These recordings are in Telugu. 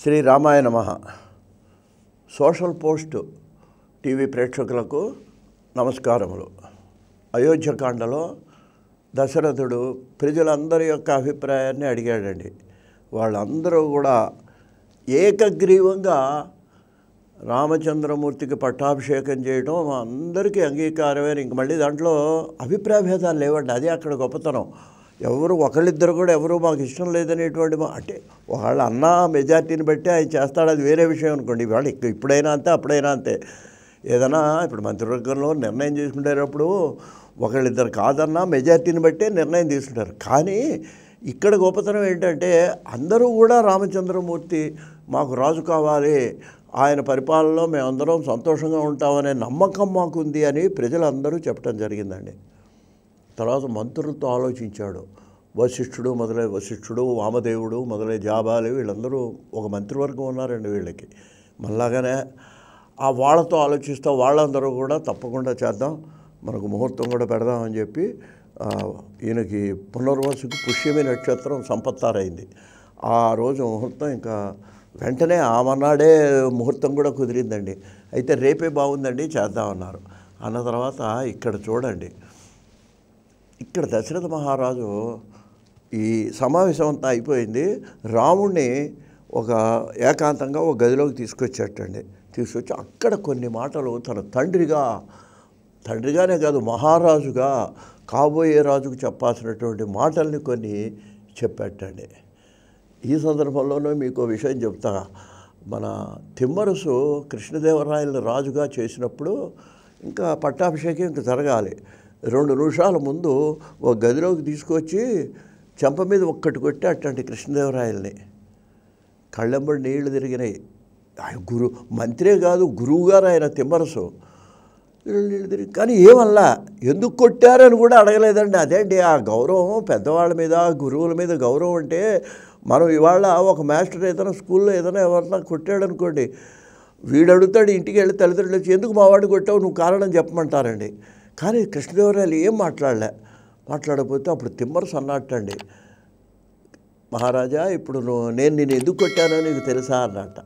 శ్రీ రామాయ నమః. సోషల్ పోస్ట్ టీవీ ప్రేక్షకులకు నమస్కారములు. అయోధ్యకాండలో దశరథుడు ప్రజలందరి యొక్క అభిప్రాయాన్ని అడిగాడండి. వాళ్ళందరూ కూడా ఏకగ్రీవంగా రామచంద్రమూర్తికి పట్టాభిషేకం చేయడం అందరికీ అంగీకారమే. ఇంక మళ్ళీ దాంట్లో అభిప్రాయ భేదాలు లేవండి. అది అక్కడ గొప్పతనం. ఎవరు ఒకళ్ళిద్దరు కూడా ఎవరు మాకు ఇష్టం లేదనేటువంటి అంటే వాళ్ళ అన్న మెజార్టీని బట్టి ఆయన చేస్తాడు, అది వేరే విషయం అనుకోండి. వాళ్ళు ఇప్పుడైనా అంతే అప్పుడైనా అంతే. ఏదైనా ఇప్పుడు మంత్రివర్గంలో నిర్ణయం తీసుకునేటప్పుడు ఒకళ్ళిద్దరు కాదన్నా మెజార్టీని బట్టే నిర్ణయం తీసుకుంటారు. కానీ ఇక్కడ గొప్పతనం ఏంటంటే అందరూ కూడా రామచంద్రమూర్తి మాకు రాజు కావాలి, ఆయన పరిపాలనలో మేమందరం సంతోషంగా ఉంటామనే నమ్మకం మాకుంది అని ప్రజలందరూ చెప్పడం జరిగిందండి. తర్వాత మంత్రులతో ఆలోచించాడు. వశిష్ఠుడు, వామదేవుడు మొదలై జాబాలి వీళ్ళందరూ ఒక మంత్రివర్గం ఉన్నారండి వీళ్ళకి. మళ్ళాగానే ఆ వాళ్ళతో ఆలోచిస్తూ వాళ్ళందరూ కూడా తప్పకుండా చేద్దాం, మనకు ముహూర్తం కూడా పెడదామని చెప్పి ఈయనకి పునర్వసుకి పుష్యమి నక్షత్రం సంపత్తారైంది. ఆ రోజు ముహూర్తం ఇంకా వెంటనే ఆమన్నాడే ముహూర్తం కూడా కుదిరిందండి. అయితే రేపే బాగుందండి చేద్దామన్నారు. అన్న తర్వాత ఇక్కడ చూడండి, ఇక్కడ దశరథ మహారాజు ఈ సమావేశం అంతా అయిపోయింది. రాముణ్ణి ఒక ఏకాంతంగా ఒక గదిలోకి తీసుకొచ్చేటండి. తీసుకొచ్చి అక్కడ కొన్ని మాటలు తన తండ్రిగానే కాదు మహారాజుగా కాబోయే రాజుకు చెప్పాల్సినటువంటి మాటల్ని కొన్ని చెప్పేటండి. ఈ సందర్భంలోనే మీకు విషయం చెప్తా. మన తిమ్మరుసు కృష్ణదేవరాయలను రాజుగా చేసినప్పుడు ఇంకా పట్టాభిషేకం ఇంకా జరగాలి. 2 నిమిషాల ముందు ఒక గదిలోకి తీసుకొచ్చి చెంప మీద ఒక్కటి కొట్టేటండి కృష్ణదేవరాయల్ని. కళ్ళెంబడి నీళ్లు తిరిగినాయి. ఆయన మంత్రే కాదు గురువుగారు ఆయన తిమ్మరసు. నీళ్ళు తిరిగి కానీ ఏమల్లా ఎందుకు కొట్టారని కూడా అడగలేదండి. అదేంటి ఆ గౌరవం, పెద్దవాళ్ళ మీద గురువుల మీద గౌరవం. అంటే మనం ఇవాళ ఒక మాస్టర్ ఏదైనా స్కూల్లో ఏదైనా ఎవరన్నా కొట్టాడనుకోండి, వీడు అడుగుతాడు ఇంటికి వెళ్ళి తల్లిదండ్రులు వచ్చి ఎందుకు మా వాడిని కొట్టావు నువ్వు కారణం చెప్పమంటారండి. కానీ కృష్ణదేవరాయలు ఏం మాట్లాడకపోతే అప్పుడు తిమ్మరసు అన్నట్టండి, మహారాజా ఇప్పుడు నేను ఎందుకు కొట్టానో నీకు తెలుసా అన్నట్ట.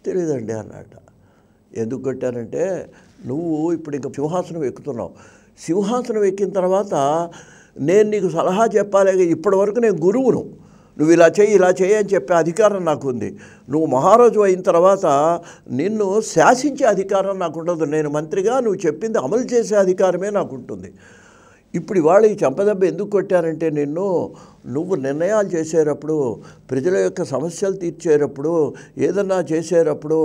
తెలియదండి అన్నట్ట. ఎందుకు కొట్టానంటే నువ్వు ఇప్పుడు ఇంకా సింహాసనం ఎక్కుతున్నావు. సింహాసనం ఎక్కిన తర్వాత నేను నీకు సలహా చెప్పాలి. ఇప్పటి వరకు నేను గురువును, నువ్వు ఇలా చేయి అని చెప్పే అధికారం నాకు ఉంది. నువ్వు మహారాజు అయిన తర్వాత నిన్ను శాసించే అధికారం నాకు ఉండదు. నేను మంత్రిగా నువ్వు చెప్పింది అమలు చేసే అధికారమే నాకు ఉంటుంది. ఇప్పుడు ఇవాళ ఈ చెంపదెబ్బ ఎందుకు కొట్టారంటే నువ్వు నిర్ణయాలు చేసేటప్పుడు, ప్రజల యొక్క సమస్యలు తీర్చేటప్పుడు, ఏదన్నా చేసేటప్పుడు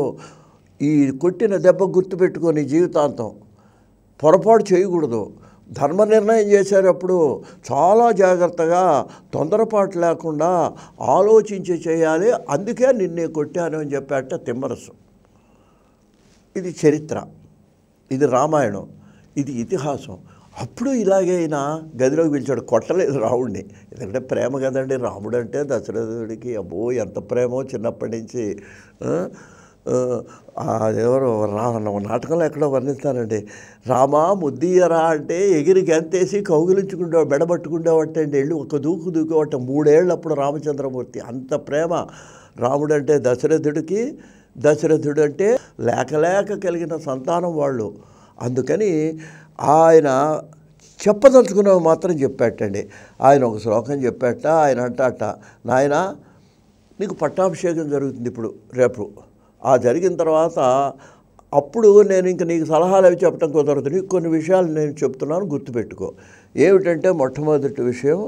ఈ కొట్టిన దెబ్బ గుర్తుపెట్టుకొని జీవితాంతం పొరపాటు చేయకూడదు. ధర్మ నిర్ణయం చేసేటప్పుడు చాలా జాగ్రత్తగా తొందరపాటు లేకుండా ఆలోచించి చేయాలి. అందుకే నిన్నే కొట్టాను అని చెప్పాట తిమ్మరసు. ఇది చరిత్ర, ఇది రామాయణం, ఇది ఇతిహాసం. అప్పుడు ఇలాగే ఆయన గదిలోకి పిలిచాడు. కొట్టలేదు రాముడిని, ఎందుకంటే ప్రేమ కదండి. రాముడు అంటే దశరథుడికి అబ్బో ఎంత ప్రేమో చిన్నప్పటి నుంచి. ఎవరు నాటకంలో ఎక్కడో వర్ణిస్తానండి, రామా ముద్దీయరా అంటే ఎగిరి గంతేసి కౌగిలించుకుంటే బెడబట్టుకుండేవట్టండి. వెళ్ళి ఒక దూకేవట 3 ఏళ్ళు అప్పుడు రామచంద్రమూర్తి. అంత ప్రేమ రాముడు అంటే దశరథుడికి. దశరథుడు అంటే లేక కలిగిన సంతానం వాళ్ళు. అందుకని ఆయన చెప్పదలుచుకున్నవి మాత్రం చెప్పాటండి. ఆయన ఒక శ్లోకం చెప్పాట. ఆయన అంటాట, నాయన నీకు పట్టాభిషేకం జరుగుతుంది ఇప్పుడు రేపు. ఆ జరిగిన తర్వాత అప్పుడు నేను ఇంక నీకు సలహాలు అవి చెప్పడం కుదరదు. నీకు కొన్ని విషయాలు నేను చెప్తున్నాను, గుర్తుపెట్టుకో. ఏమిటంటే మొట్టమొదటి విషయం,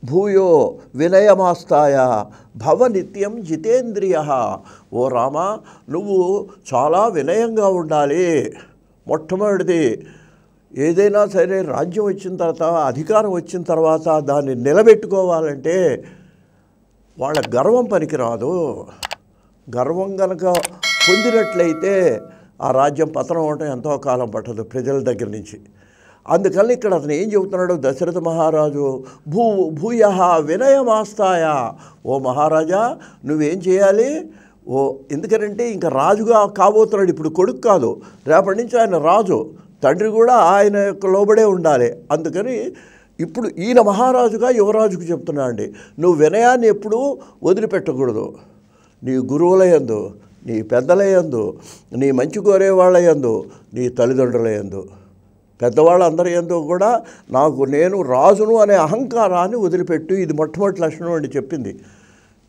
భూయో వినయమాస్తాయ భవ నిత్యం జితేంద్రియ. ఓ రామా, నువ్వు చాలా వినయంగా ఉండాలి. మొట్టమొదటిది ఏదైనా సరే రాజ్యం వచ్చిన తర్వాత, అధికారం వచ్చిన తర్వాత దాన్ని నిలబెట్టుకోవాలంటే వాళ్ళ గర్వం పనికిరాదు. గర్వం కనుక పొందినట్లయితే ఆ రాజ్యం పతనం అవటం ఎంతో కాలం పట్టదు ప్రజల దగ్గర నుంచి. అందుకని ఇక్కడ అతను ఏం చెబుతున్నాడు, దశరథ మహారాజు భూయ వినయమాస్తాయ. ఓ మహారాజా నువ్వేం చేయాలి, ఎందుకంటే ఇంకా రాజుగా కాబోతున్నాడు. ఇప్పుడు కొడుకు కాదు, రేపటి నుంచి ఆయన రాజు. తండ్రి కూడా ఆయన యొక్క లోబడే ఉండాలి. అందుకని ఇప్పుడు ఈయన మహారాజుగా యువరాజుకు చెప్తున్నా అండి, నువ్వు వినయాన్ని ఎప్పుడూ వదిలిపెట్టకూడదు. నీ గురువుల యందు, నీ పెద్దల యందు, నీ మంచి కోరే వాళ్ళ యందు, నీ తల్లిదండ్రుల యందు, పెద్దవాళ్ళందరి యందు కూడా నేను రాజును అనే అహంకారాన్ని వదిలిపెట్టు. ఇది మొట్టమొదటి లక్షణం అండి చెప్పింది.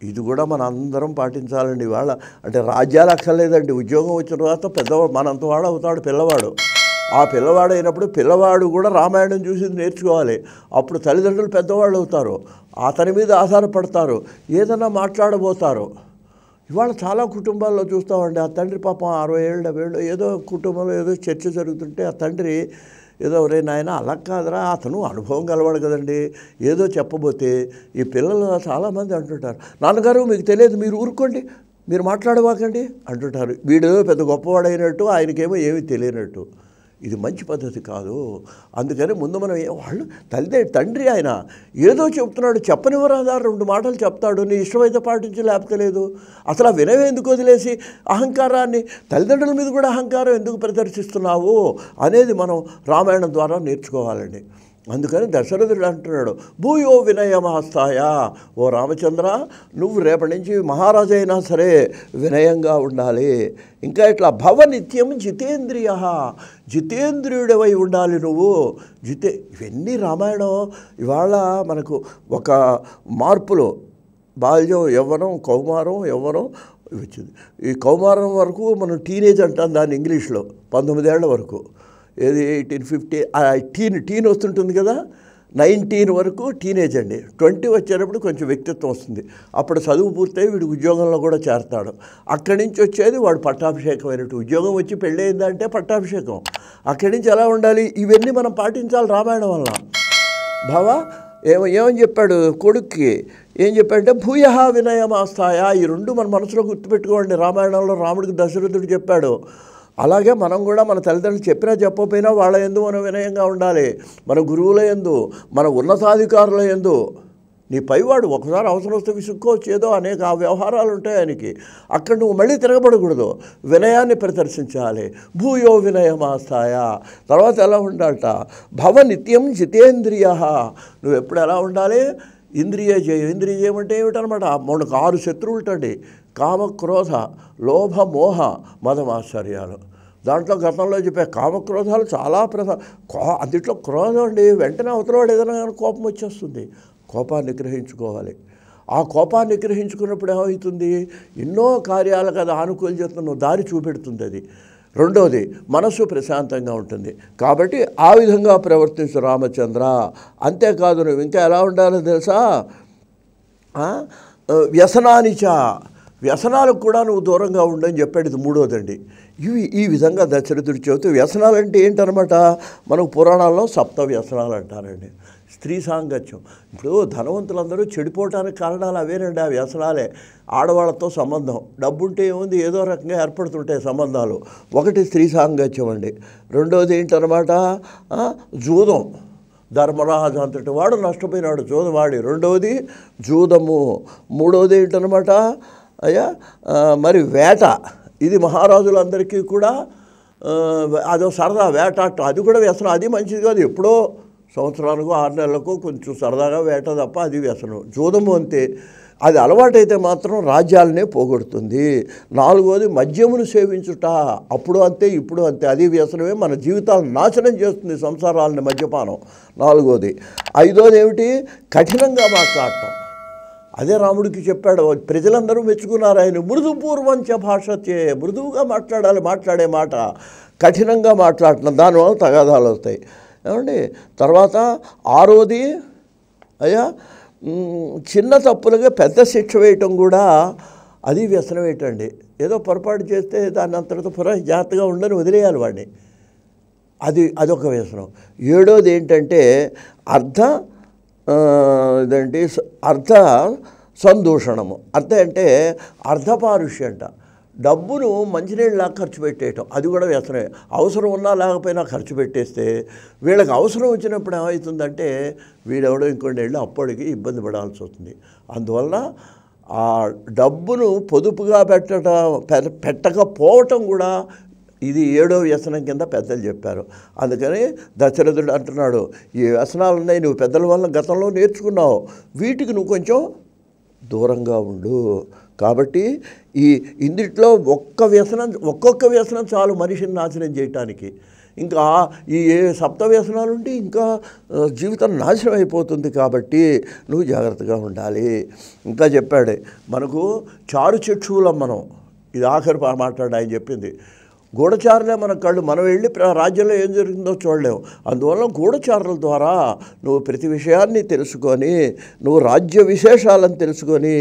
ఇది కూడా మన అందరం పాటించాలండి. వాళ్ళ అంటే రాజ్యాలు అక్కర్లేదండి. ఉద్యోగం వచ్చిన తర్వాత పెద్దవాడు మనంత వాడు అవుతాడు పిల్లవాడు. ఆ పిల్లవాడు అయినప్పుడు పిల్లవాడు కూడా రామాయణం చూసి నేర్చుకోవాలి. అప్పుడు తల్లిదండ్రులు పెద్దవాళ్ళు అవుతారు, అతని మీద ఆధారపడతారు, ఏదైనా మాట్లాడబోతారు. ఇవాళ చాలా కుటుంబాల్లో చూస్తామండి, ఆ తండ్రి పాపం 60 ఏళ్ళు 70 ఏళ్ళు ఏదో కుటుంబంలో ఏదో చర్చ జరుగుతుంటే ఆ తండ్రి ఏదో రే నాయన అలా కాదురా, అతను అనుభవం గలవాడు కదండి, ఏదో చెప్పబోతే ఈ పిల్లలు చాలామంది అంటుంటారు, నాన్నగారు మీకు తెలియదు, మీరు ఊరుకోండి, మీరు మాట్లాడవాకండి అంటుంటారు. వీడు పెద్ద గొప్పవాడైనట్టు, ఆయనకేమో ఏమీ తెలియనట్టు. ఇది మంచి పద్ధతి కాదు. అందుకని ముందు మనం వాళ్ళు తండ్రి ఆయన ఏదో చెప్తున్నాడు, చెప్పనివ్వరాదా, 2 మాటలు చెప్తాడు, నీ ఇష్టమైతే పాటించి లేకపోతే లేదు. అసలు ఆ వినయం ఎందుకు వదిలేసి అహంకారాన్ని, తల్లిదండ్రుల మీద కూడా అహంకారం ఎందుకు ప్రదర్శిస్తున్నావు అనేది మనం రామాయణం ద్వారా నేర్చుకోవాలండి. అందుకని దశరథుడు అంటున్నాడు, భూయో వినయమాస్తాయ, ఓ రామచంద్ర నువ్వు రేపటి నుంచి మహారాజు అయినా సరే వినయంగా ఉండాలి. ఇంకా ఇట్లా భవ నిత్యం జితేంద్రియ, జితేంద్రియుడవై ఉండాలి నువ్వు. ఇవన్నీ రామాయణం ఇవాళ మనకు ఒక మార్పులో బాల్యం, యవ్వనం, కౌమారం, యవ్వనం వచ్చింది. ఈ కౌమారం వరకు మనం టీనేజ్ అంటాం దాన్ని ఇంగ్లీష్లో, 19 ఏళ్ల వరకు. ఏది 1850 టీన్ వస్తుంటుంది కదా, 19 వరకు టీనేజ్ అండి. 20 వచ్చేటప్పుడు కొంచెం వ్యక్తిత్వం వస్తుంది. అప్పుడు చదువు పూర్తయి వీడు ఉద్యోగంలో కూడా చేరతాడు. అక్కడి నుంచి వచ్చేది వాడు పట్టాభిషేకం అయినట్టు. ఉద్యోగం వచ్చి పెళ్ళయిందంటే పట్టాభిషేకం. అక్కడి నుంచి ఎలా ఉండాలి, ఇవన్నీ మనం పాటించాలి రామాయణం వల్ల. బావా ఏమని చెప్పాడు కొడుక్కి, ఏం చెప్పాడంటే భూయ వినయమాస్తాయ. ఈ 2 మన మనసులో గుర్తుపెట్టుకోండి. రామాయణంలో రాముడికి దశరథుడు చెప్పాడు. అలాగే మనం కూడా మన తల్లిదండ్రులు చెప్పినా చెప్పకపోయినా వాళ్ళ యందు మనం వినయంగా ఉండాలి. మన గురువుల యందు, మన ఉన్నతాధికారుల యందు. నీ పైవాడు ఒకసారి అవసరం వస్తే విసుక్కోవచ్చు, ఏదో అనేక వ్యవహారాలు ఉంటాయి ఆయనకి, అక్కడ నువ్వు మళ్ళీ తిరగబడకూడదు, వినయాన్ని ప్రదర్శించాలి. భూయో వినయమాస్తాయ. తర్వాత ఎలా ఉండాలట, భవ నిత్యం జితేంద్రియ. నువ్వు ఎప్పుడు ఎలా ఉండాలి, ఇంద్రియ జయం. ఇంద్రియ జయం అంటే ఏమిటనమాట, మనకు 6 శత్రువులుటండి, కామ, క్రోధ, లోభ, మోహ, మదమాశ్చర్యాలు. దాంట్లో గతంలో చెప్పే కామక్రోధాలు చాలా అందుట్లో క్రోధం అండి, వెంటనే అవతలవాడు ఏదైనా కానీ కోపం వచ్చేస్తుంది. కోపాన్ని గ్రహించుకోవాలి. ఆ కోపాన్ని గ్రహించుకున్నప్పుడు ఏమవుతుంది, ఎన్నో కార్యాలకు అది ఆనుకూల చేతున్న దారి చూపెడుతుంది అది. రెండోది మనసు ప్రశాంతంగా ఉంటుంది. కాబట్టి ఆ విధంగా ప్రవర్తించు రామచంద్ర. అంతేకాదు నువ్వు ఇంకా ఎలా ఉండాలో తెలుసా, వ్యసనానిచ, వ్యసనాలకు కూడా నువ్వు దూరంగా ఉండని చెప్పాడు. ఇది 3వదండి. ఈ విధంగా దశరథుడు చెబుతూ, వ్యసనాలు అంటే ఏంటనమాట, మనకు పురాణాల్లో 7 వ్యసనాలు అంటారండి. స్త్రీ సాంగత్యం. ఇప్పుడు ధనవంతులందరూ చెడిపోవటానికి కారణాలు అవేనండి, ఆ వ్యసనాలే. ఆడవాళ్ళతో సంబంధం, డబ్బుంటే ఏముంది, ఏదో రకంగా ఏర్పడుతుంటాయి సంబంధాలు. ఒకటి స్త్రీ సాంగత్యం అండి. రెండోది ఏంటనమాట, జూదం. ధర్మరాజు అంతటి వాడు నష్టపోయినాడు జూదవాడి. రెండవది జూదము. మూడవది ఏంటనమాట మరి వేట. ఇది మహారాజులందరికీ కూడా అదో సరదా, వేటాడటం. అది కూడా వ్యసనం. అది మంచిది కాదు. ఎప్పుడో సంవత్సరానికో 6 నెలలకో కొంచెం సరదాగా వేట తప్ప అది వ్యసనం. జూదము అంతే. అది అలవాటైతే మాత్రం రాజ్యాలనే పోగొడుతుంది. 4వది మద్యమును సేవించుట. అప్పుడు అంతే ఇప్పుడు అంతే, అది వ్యసనమే. మన జీవితాలను నాశనం చేస్తుంది సంసారాలని మద్యపానం. 4వది. 5వది ఏమిటి, కఠినంగా మాట్లాడటం. అదే రాముడికి చెప్పాడు, ప్రజలందరూ మెచ్చుకున్నారు ఆయన. మృదుపూర్వంచ భాషచే, మృదువుగా మాట్లాడాలి, మాట్లాడే మాట. కఠినంగా మాట్లాడటం, దానివల్ల తగాదాలు వస్తాయి ఏమండి. తర్వాత 6వది చిన్న తప్పులుగా పెద్ద శిక్ష వేయటం కూడా అది వ్యసనం ఏంటండి. ఏదో పొరపాటు చేస్తే దాన్ని అంతటితో జాగ్రత్తగా ఉండని వదిలేయాలి వాడిని. అదొక వ్యసనం. 7వది ఏంటంటే అర్ధ సందూషణము. అంటే అర్ధపారుష్య అంట. డబ్బును మంచినీళ్ళలా ఖర్చు పెట్టేయటం, అది కూడా వ్యసనమే. అవసరం ఉన్నా లేకపోయినా ఖర్చు పెట్టేస్తే వీళ్ళకి అవసరం వచ్చినప్పుడు ఏమవుతుందంటే వీడెవడో ఇంకొన్ని ఏళ్ళు అప్పటికి ఇబ్బంది పడాల్సి వస్తుంది. అందువల్ల ఆ డబ్బును పొదుపుగా పెట్టకపోవటం కూడా ఇది 7వ వ్యసనం కింద పెద్దలు చెప్పారు. అందుకని దశరథుడు అంటున్నాడు, ఈ వ్యసనాలు ఉన్నాయి, నువ్వు పెద్దల వల్ల గతంలో నేర్చుకున్నావు, వీటికి నువ్వు కొంచెం దూరంగా ఉండు. కాబట్టి ఇందుట్లో ఒక్కొక్క వ్యసనం చాలు మనిషిని నాశనం చేయటానికి. ఇంకా ఈ సప్త వ్యసనాలు ఉంటే ఇంకా జీవితం నాశనం అయిపోతుంది. కాబట్టి నువ్వు జాగ్రత్తగా ఉండాలి. ఇంకా చెప్పాడు మనకు చారు చక్షువులం మనం. ఇది ఆఖరి మాట్లాడు ఆయన చెప్పింది. గూఢచారులే మన కళ్ళు. మనం వెళ్ళి రాజ్యంలో ఏం జరుగుతుందో చూడలేము. అందువల్ల గూఢచారుల ద్వారా నువ్వు ప్రతి విషయాన్ని తెలుసుకొని, నువ్వు రాజ్య విశేషాలను తెలుసుకొని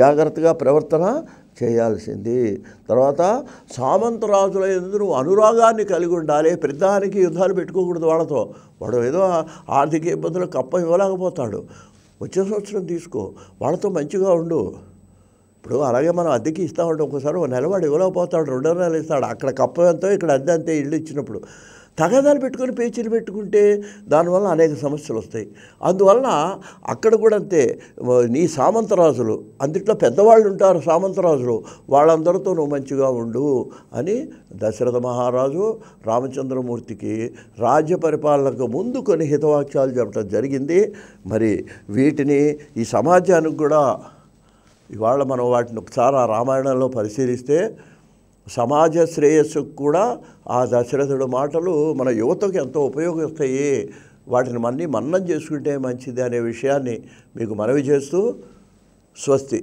జాగ్రత్తగా ప్రవర్తన చేయాల్సింది. తర్వాత సామంతరాజుల యందు నువ్వు అనురాగాన్ని కలిగి ఉండాలి. ప్రతిదానికి యుద్ధాలు పెట్టుకోకూడదు వాళ్ళతో. వాడు ఏదో ఆర్థిక ఇబ్బందులు కప్ప ఇవ్వలేకపోతాడు. వచ్చే సంవత్సరం తీసుకో, వాళ్ళతో మంచిగా ఉండు. ఇప్పుడు అలాగే మనం అద్దెకి ఇస్తామంటే ఒక్కోసారి ఒక నెలవాడు ఇవ్వలేకపోతాడు, 2 నెలలు ఇస్తాడు. అక్కడ కప్ప ఎంతో, ఇక్కడ అద్దె అంతే. ఇల్లు ఇచ్చినప్పుడు తగాదాలు పెట్టుకొని పేచీలు పెట్టుకుంటే దానివల్ల అనేక సమస్యలు వస్తాయి. అందువలన అక్కడ కూడా అంతే. నీ సామంతరాజులు, అందుట్లో పెద్దవాళ్ళు ఉంటారు సామంతరాజులు, వాళ్ళందరితో నువ్వు మంచిగా ఉండు అని దశరథ మహారాజు రామచంద్రమూర్తికి రాజ్య పరిపాలనకు ముందు కొన్ని హితవాక్యాలు చెప్పడం జరిగింది. మరి వీటిని ఈ సమాజానికి కూడా ఇవాళ మనం వాటిని ఒకసారి ఆ రామాయణంలో పరిశీలిస్తే సమాజ శ్రేయస్సుకు కూడా ఆ దశరథుడు మాటలు మన యువతకు ఎంతో ఉపయోగిస్తాయి. వాటిని మన్నం చేసుకుంటే మంచిది అనే విషయాన్ని మీకు మనవి చేస్తూ స్వస్తి.